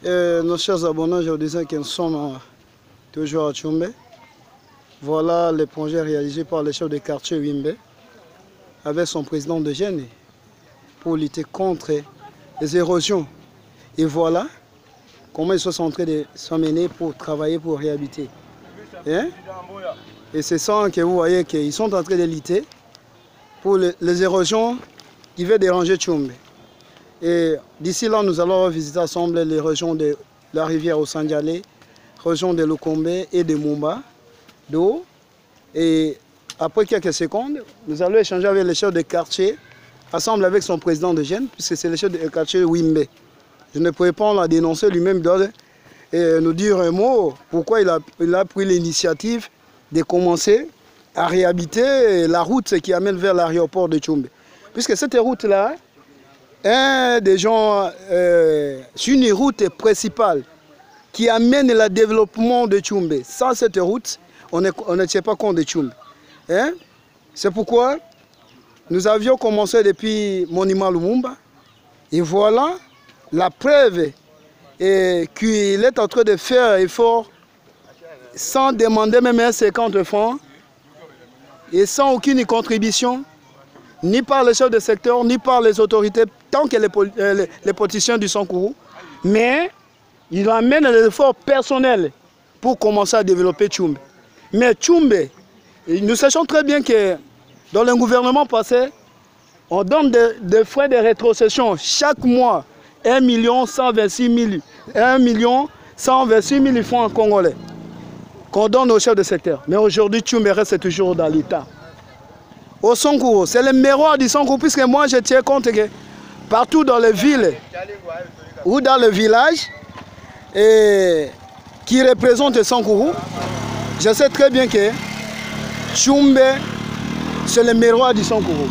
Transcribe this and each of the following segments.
Nos chers abonnés, je vous disais que nous sommes toujours à Tchoumbé. Voilà les projets réalisés par le chef de quartier Wimbe avec son président de jeunes pour lutter contre les érosions. Et voilà comment ils sont en train de s'emmener pour travailler, pour réhabiter. Hein? Et c'est ça que vous voyez qu'ils sont en train de lutter pour les érosions qui veulent déranger Tchoumbé. Et d'ici là, nous allons visiter ensemble les régions de la rivière Osandialé, région de Lukombe et de Mumba d'eau. Et après quelques secondes, nous allons échanger avec le chef de quartier, ensemble avec son président de jeunes, puisque c'est le chef de quartier Wimbe. Je ne pouvais pas la dénoncer, lui-même doit nous dire un mot, pourquoi il a pris l'initiative de commencer à réhabiter la route qui amène vers l'aéroport de Tchoumbé. Puisque cette route-là, c'est une route principale qui amène le développement de Tchoumbé. Sans cette route, on ne tient pas compte de Tchoumbé. Hein? C'est pourquoi nous avions commencé depuis Monument Lumumba. Et voilà la preuve qu'il est en train de faire effort sans demander même 50 francs et sans aucune contribution, ni par le chef de secteur, ni par les autorités, tant que les politiciens du Sankourou. Mais il amène des efforts personnels pour commencer à développer Tchoumbé. Mais Tchoumbé, nous sachons très bien que dans le gouvernement passé, on donne des frais de rétrocession chaque mois, 1 126 000 francs congolais qu'on donne aux chefs de secteur. Mais aujourd'hui, Tchoumbé reste toujours dans l'État. Au Sankourou, c'est le miroir du Sankourou, puisque moi je tiens compte que partout dans les villes ou dans le village qui représente Sankourou, je sais très bien que Tchoumbé, c'est le miroir du Sankourou.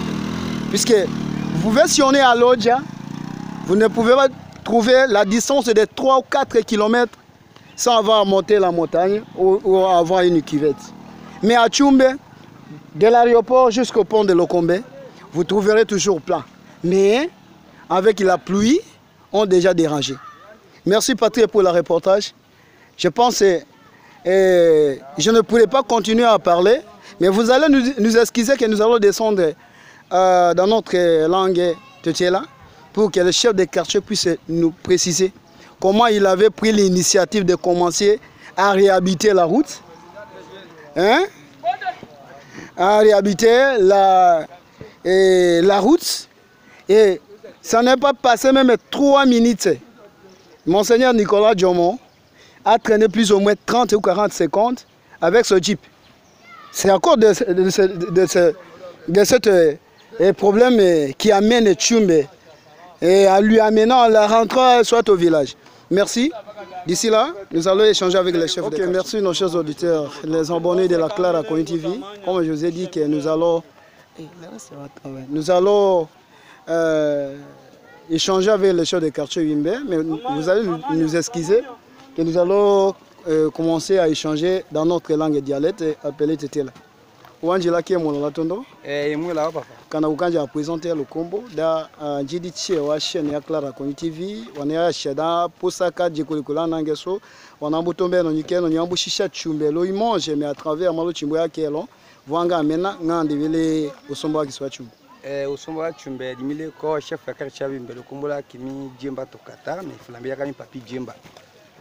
Puisque vous pouvez sillonner à Lodja, vous ne pouvez pas trouver la distance de 3 ou 4 km sans avoir monté la montagne ou avoir une cuvette. Mais à Tchoumbé, de l'aéroport jusqu'au pont de Lukombe, vous trouverez toujours plat. Mais avec la pluie, on déjà dérangé. Merci Patrick pour le reportage. Je pense que je ne pourrais pas continuer à parler, mais vous allez nous excuser que nous allons descendre dans notre langue Tchéla pour que le chef de quartier puisse nous préciser comment il avait pris l'initiative de commencer à réhabiter la route. Hein? À réhabiter la route. Et ça n'est pas passé même 3 minutes. Monseigneur Nicolas Diomon a traîné plus ou moins 30 ou 40 secondes avec ce jeep. C'est à cause de ce problème qui amène Tchoumbé et à lui amenant la rentrée soit au village. Merci. D'ici là, nous allons échanger avec les chefs de quartier. Merci nos chers auditeurs, les abonnés de la Clara Koni TV. Comme je vous ai dit que nous allons échanger avec les chefs de quartier Wimbe, mais vous allez nous excuser que nous allons commencer à échanger dans notre langue dialecte appelée Tetela. Wanjila qui est mon latondo? Kana ukanja a présenté le combo da njidi tche wa chaîne ya Clara Koni TV wana sheda posaka djikolikula nangeso wana butombe no nyikeno nyambu shisha Tchoumbé lo imange mais à travers malo chimbo ya kelo vanga mena ngande vile usombo wa kiswa Tchoumbé usombo wa Tchoumbé limile ko chef ya quartier Wimbe lo kombola kimi djemba tokata mais flambia kami papi djemba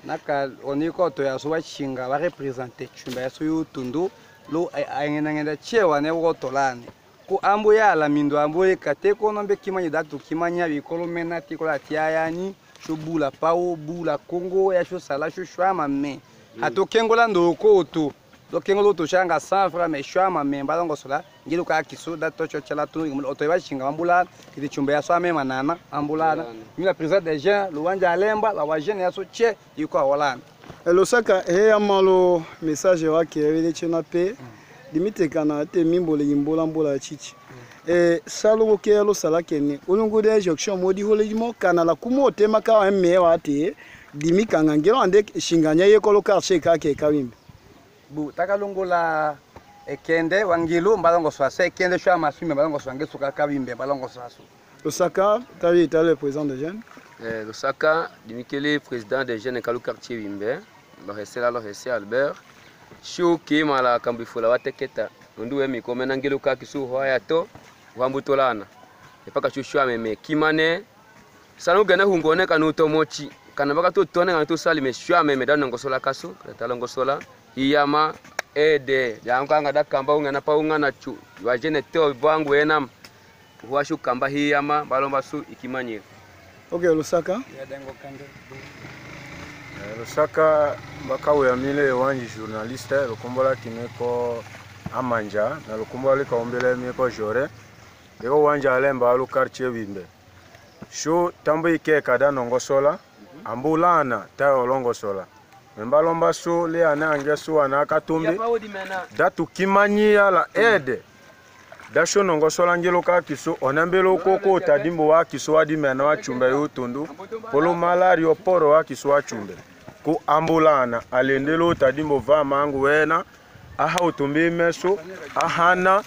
naka oniko to ya so wa chinga va représenter Tchoumbé ya so yo tondo lo ngenda chewa ne wotolane ku ambo ya la mindo ambo e kate ko nombe kimanya datu kimanya bikolo mena tikola tiayani sho bula pao bula Congo ya sho sala sho shwama me atokengola ndoko oto dokengolo to shanga safra me shwama me balongo sola ngilo ka kiso dato chochela tu oto ba chinga ambula kiti Tchoumbé ya so ame manana ambulana mi la président des gens lo wanja alemba la wa jeune ya so che iko awolana Losaka amalo message wa ki revele chenape limite kana te mimbole yimbola mbola chichi salo ke lo sala kene ulungu de jonction modi holimo kana la kumo tema ka emme wa te dimi kanga ngelo ande shinganya ye kolo quartier ka ke kawimbe bu takalongola ekende wangilo mbalongo so ase ekende shwa masime mbalongo so angesuka kawimbe mbalongo so aso Losaka tavi le président de jeunes Lusaka, Dimikele, président des jeunes Kalou quartier Wimbe, Lohese Albert, Chou qui m'a la Kambifula Wateketa, Undu Emi, comme un angeluka qui sous Hoyato, Wambutolana. Et pas que Chou mais Kimane, Sanu Gana Hungone Kanutomochi, Kanabaka Tone and to Sali, mais Chou me dan Ngosola Kasu, Talongosola, Iyama, Ede, Yankanga da Kamba, Nanapaunga Nachu, Wajene Teo Banguenam, Washu Kamba Hiyama, Balombasu, Ikimanye. Ok, Lusaka. Lusaka bakawe amile wanji journaliste lukumbola kimeko amanja na lukumbola likaombele miko jore eko wanja alemba alu quartier Wimbe shu tambo ike kada nongosola ambulana tayo longosola membalomba su le anange su anaka tumbi datu kimanyia la ede dasho nongosola ngelo ka kiso onambelo koko tadimbo wa kiso adi mena wa chumbe yotundu polo malario poro wa kiso wa chumbe ku ambulana alendelo tadimbo va mangu wena aha utumbi meso ahana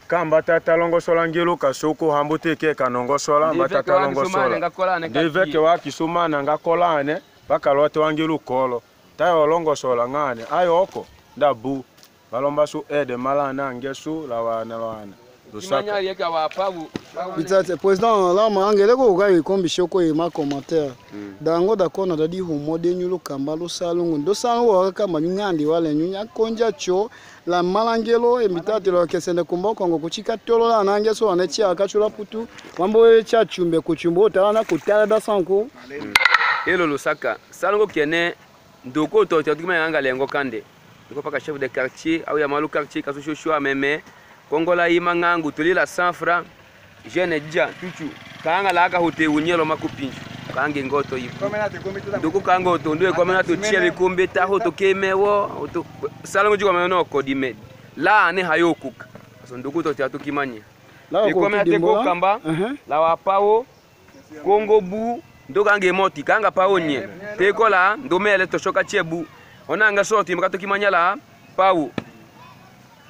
kamba tata longosola ngelo kasoko hambote ke kanongosola batata longosola deveke wa kiso mana ngakolane bakalote wangelo kolo tayo longosola ngane ayoko ndabu balomba su ede malana ngesu lawana Lusaka Bitate président là mangele ko ga ikombi shoko e ma commentaire dango da kona da di humo de nyulo kamba lo salungu ndo sanwo ka manyandi wale nyunya konja cho la malangelo e bitate lo kesende kumbo kongo kuchika tolo la nangeso anechi akachula putu mambo cha chumbe kuchumbo tana kutala da sanko elo Lusaka salungu kene ndoko to tukima yanga lengo kande ndiko paka chef de quartier au ya malu quartier kaso shosho meme kongola imangangu tulila 100 francs jeune dja tuchu kanga laka hote unyelo makupinju kange ngoto yipo ndoko kango to ndwe komena to chia bikombe ta hoto kemewo to salongo jiko meno kodime la ne hayokuka so ndoko to tia to kimanya bikomena te ko kamba la wapao kongo bu ndoko kange moti kanga paonye te ko la ndomele to shoka chebu onanga sorti makato kimanya la pau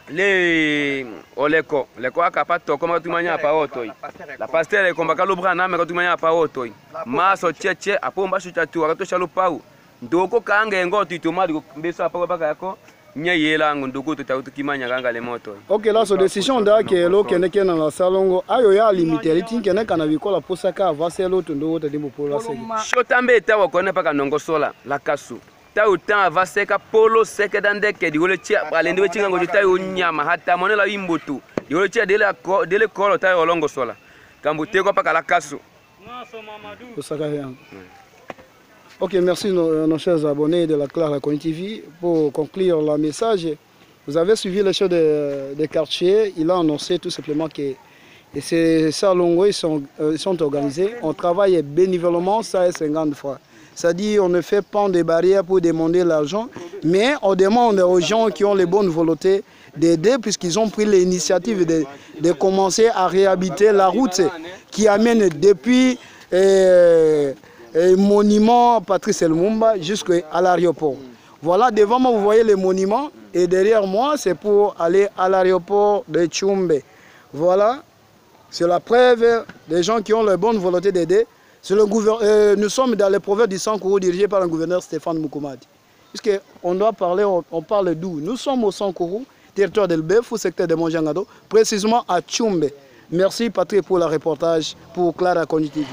le oleko leko akapato koma tumanya pa otoi la pasteur komba lobra na me tumanya pa otoi maso cheche apomba shuchatu akato shalu pau ndoko kange ngoti tomadi mbesa pa baka yako nya yela ndoko to kimanya kanga le moto. OK là so décision da ke lo kene kena la salongo ayo ya limiter litingene kana bikola posaka avaselo to ndo to dimbo pola seki shotambe tawa kone pa kanongosola la kasu ta utan va seka polo seka dandeke di wole chia balende we chinga ngoji tayo nyama hata monela imbutu di wole chia dele kolo tayo olongo sola kambute ko paka la kasu OK, merci nos chers abonnés de la Clara Coin TV. Pour conclure le message, vous avez suivi le chef de quartier. Il a annoncé tout simplement que ces salons sont organisés. On travaille bénévolement, ça est 50 fois. C'est-à-dire on ne fait pas des barrières pour demander l'argent, mais on demande aux gens qui ont les bonnes volontés d'aider puisqu'ils ont pris l'initiative de commencer à réhabiliter la route qui amène depuis monument Patrice Lumumba jusqu'à l'aéroport. Voilà, devant moi vous voyez les monuments et derrière moi c'est pour aller à l'aéroport de Tchumbe. Voilà, c'est la preuve des gens qui ont la bonne volonté d'aider. Nous sommes dans les provinces du Sankourou dirigés par le gouverneur Stéphane Moukoumadi. Puisqu'on doit parler, on parle d'où? Nous sommes au Sankourou, territoire d'Elbef, au secteur de Monjangado, précisément à Tchumbe. Merci Patrick pour le reportage pour Clara Coin TV.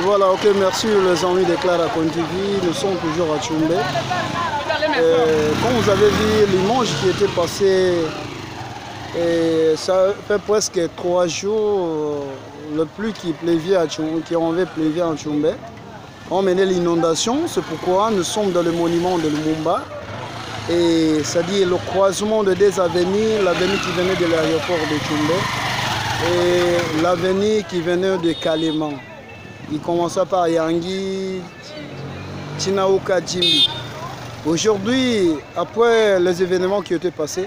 Voilà, OK, merci les amis de Clara Coin TV. Nous sommes toujours à Tchumbe. Comme vous avez vu l'image qui était passée, ça fait presque 3 jours. Le pluie qui pleuvait à Tchumbe, qui avait pleuvé en Tchumbe, ont mené l'inondation. C'est pourquoi nous sommes dans le monument de Lumumba. Et c'est-à-dire le croisement de deux avenues, l'avenue qui venait de l'aéroport de Tchumbe et l'avenue qui venait de Kaleman. Il commençait par Yangi, Tinaouka, Jimbi. Aujourd'hui, après les événements qui étaient passés,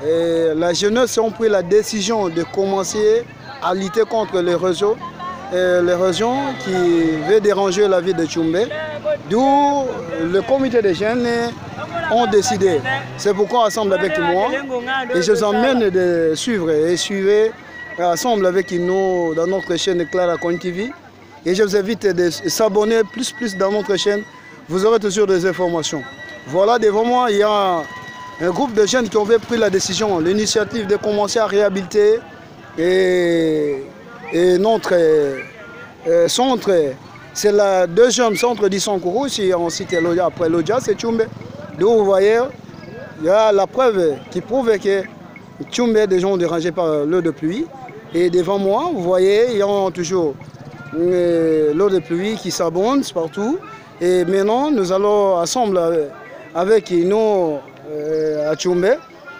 la jeunesse a pris la décision de commencer à lutter contre les réseaux qui veulent déranger la vie de Tchumbe. D'où le comité des jeunes ont décidé. C'est pourquoi ensemble avec moi, et je vous emmène de suivre et suivre ensemble avec nous dans notre chaîne Clara Coin TV. Et je vous invite de s'abonner plus dans notre chaîne. Vous aurez toujours des informations. Voilà, devant moi, il y a un groupe de jeunes qui ont pris la décision, l'initiative de commencer à réhabiliter et notre centre, c'est le deuxième centre du Sankourou, si on cite après Lodja, c'est Tchoumbe. Donc vous voyez, il y a la preuve qui prouve que Tchoumbe est déjà dérangé par l'eau de pluie. Et devant moi, vous voyez, il y a toujours l'eau de pluie qui s'abonde partout. Et maintenant, nous allons ensemble avec nous à Tchoumbe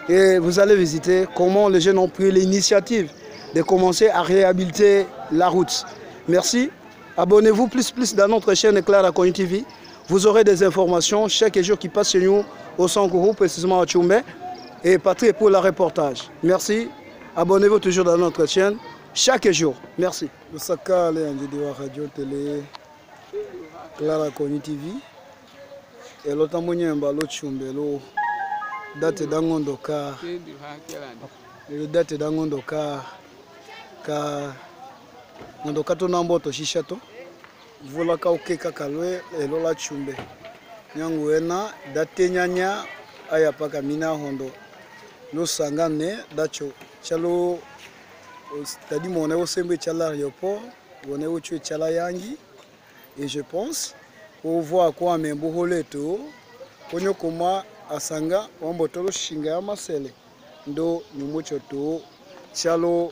et vous allez visiter comment les jeunes ont pris l'initiative de commencer à réhabiliter la route. Merci. Abonnez-vous plus dans notre chaîne Clara Koni TV. Vous aurez des informations chaque jour qui passe chez nous au Sankourou, précisément à Tchoumbe. Et Patrick pour le reportage. Merci. Abonnez-vous toujours dans notre chaîne chaque jour. Merci. Osaka, radio télé Clara Koni TV. Et l'autre l'autre Tchoumbe, date d'Angondo car. Le date d'Angondo car. Ngondo kato namboto shishato vula ka ukeka kalwe elola Tchoumbe nyangu ena date nyanya aya paka mina hondo lo sangane dacho chalo stadi mone o sembe chala aéroport wone o tue chala yangi et je pense on voit quoi membo holeto konyo koma asanga ombotolo shinga ya masele ndo nyumucho to chalo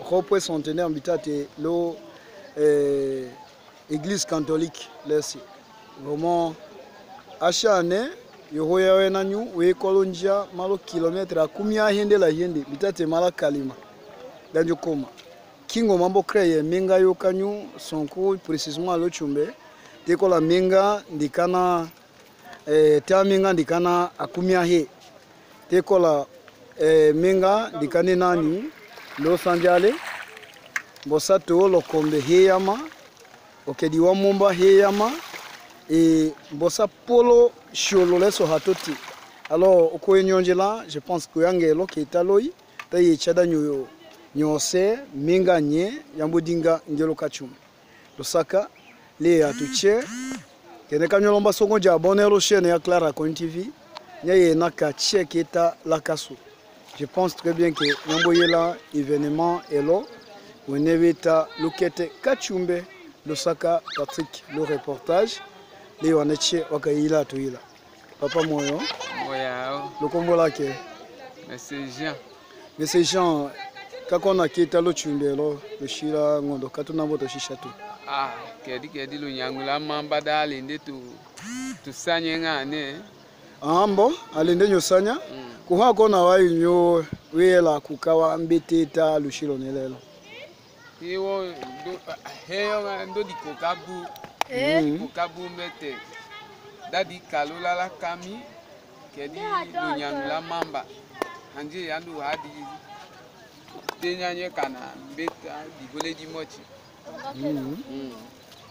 repre centenaire habitate lo église catholique lesi vraiment achane yohoya wenanyu we kolonja malo kilomètre akumia hende la hende bitate mala kalima danjo koma kingo mambo créer minga yokanyu sonko précisément lo Tchoumbe teko la minga ndikana ta minga ndikana akumia he teko la minga ndikane nani lo sanjale bosato lo kombe heyama okediwa momba heyama et bosa polo sholo leso hatoti alors okoyenyonjela je pense que yangelo ketaloi tayi chada nyoyo nyose minga nye yambodinga ngelo kachumbe losaka le atuche kene kanyolomba songo ja abonner chaîne ya Clara Koni TV nyaye naka cheketa lakaso. Je pense très bien que Nyamboyela événement est là. On évita Lukete Kachumbe, Losaka Patrick, le reportage. Les Waneche Wakaila Tuila. Papa Moyo. Moya. Le Kombola ke. Monsieur Jean. Monsieur Jean, quand on a quitté le Tchoumbe, le Shira Ngondo, quand on a voté Chichatou. Ah, kedi lo nyangula mamba dalinde tu sanya ne. Ah bon, alinde nyosanya. Kuha kona wayi nyo wela kukawa mbeteta lushilo nelelo. Hiyo heyo ndo dikokabu. Dikokabu mbete. Dadi kalula la kami kedi lo nyangula mamba. Anje yandu hadi tenyanye kana mbeta digole di mochi.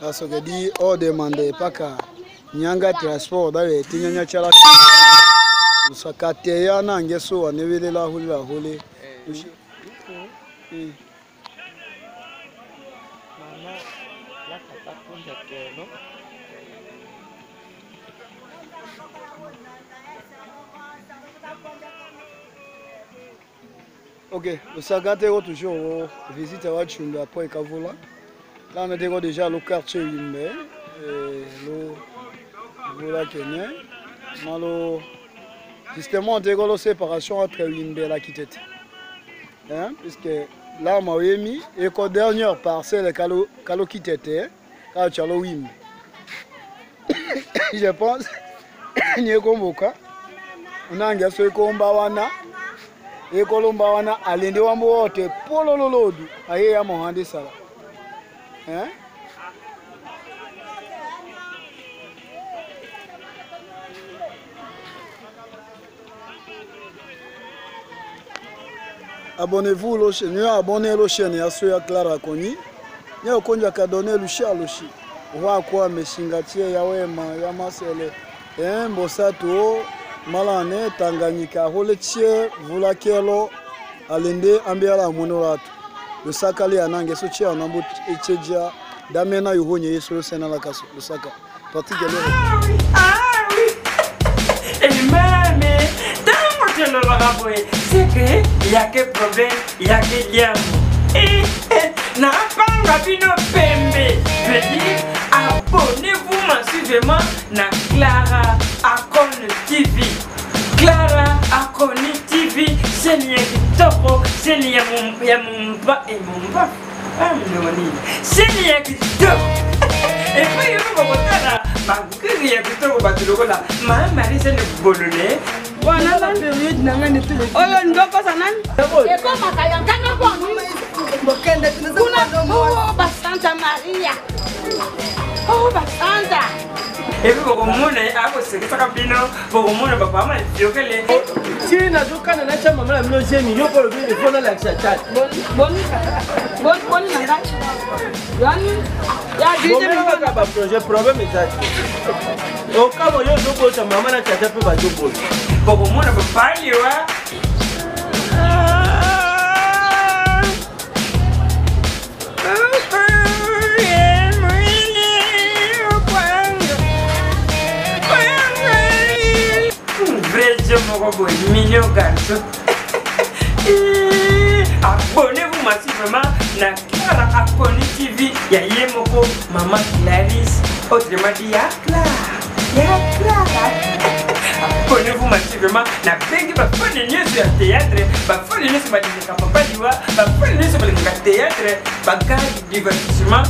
Aso kedi o demande paka nyanga transport dawe tenyanya chala sakate ya nange so anevele la hole mama la kapakunda kelo ok le sagate toujours visite à Tchoumbe après Kavola là on est déjà le quartier Wimbe le voilà Kenya malo justement, on a une séparation entre Wimbe et la Kitete. Hein? Puisque là, on a mis et la dernière parcelle, Kalo Kitete, quand tu as le Wimbe. Je pense, on a un gars qui est et Colombawana, à l'Indéwambo, Pololodu, aïe à Mohande Sala. Hein? Abonnez-vous à la chaîne, abonnez-vous à la chaîne, ya Clara Koni. Nya okonja kadone lusha lushi. Wa kwa meshingatie ya wema ya masele. Mbosato malane Tanganyika holetie vulakelo alende ambiala munolatu. Le sakali anange sochi anambu echeja Damena Yuhonye sur Sena la Casse, le Saka. Parti de Ah oui. Et même, tant que je ne l'aurai pas, c'est qu'il y a que problème, il y a que lien. Et n'a pas rapide pembe. Je dis, abonnez-vous massivement na Clara Akon TV. Clara Akon TV, c'est lié kitoko, c'est lié mon bas et mon bas. Ah non, c'est lié kitoko. Et puis il faut que là, ma gueule est kitoko batuloko là. Ma mari c'est le bololé. Voilà la période n'angane tout. Oh on doit pas s'en aller. Et comme ma caille en canne bon. Oh Basanta Maria. Oh Basanta. Et puis pour moi à cause c'est ça capino pour moi papa m'a dit que les si na zo kana na chama mala mno jemi yo pour le fona la chat bon nanga yani ya dije me ka ba projet problème ça o kama yo zo ko ta mama na chat pe ba zo bo pour moi papa il wa mignon garçon. Abonnez-vous massivement na Clara Akon TV. Ya Yemoko, Maman Clarisse. Autrement dit, ya Clara. Abonnez-vous massivement na Bengi Bafone News sur théâtre. Bafone News sur le Papa Diwa. Bafone News sur le théâtre. Bagage divertissement.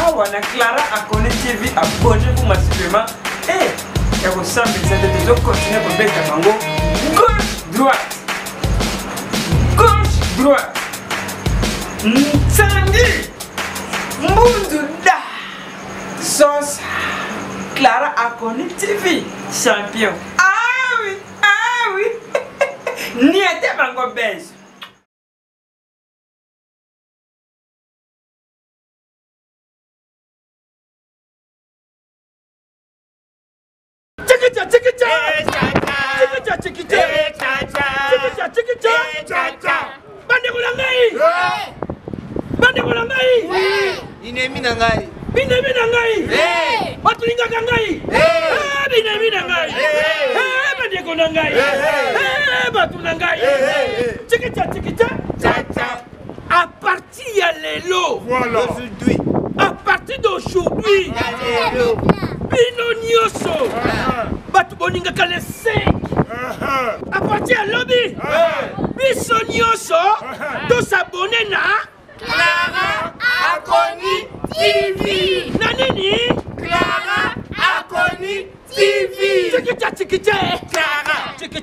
Awa na Clara Akon TV. Abonnez-vous massivement. Et vous savez, c'est de continuer pour mettre à Mango. Gauche, droite. Nsangi. Mbunduda. Sauce. Clara Akon TV. Champion. Ah oui. Niente Mango Benz. À partir de l'élo, à partir d'aujourd'hui, Bino Nyoso, Batu Boninga Kale 5, à partir de lobby, Biso Nyoso, de s'abonner na Clara Akon TV. Nanini Clara Akon TV. Tchikita Clara Akon TV.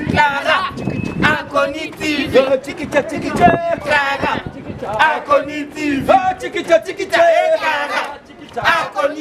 Clara Akon TV. Clara Akon TV. Clara Akon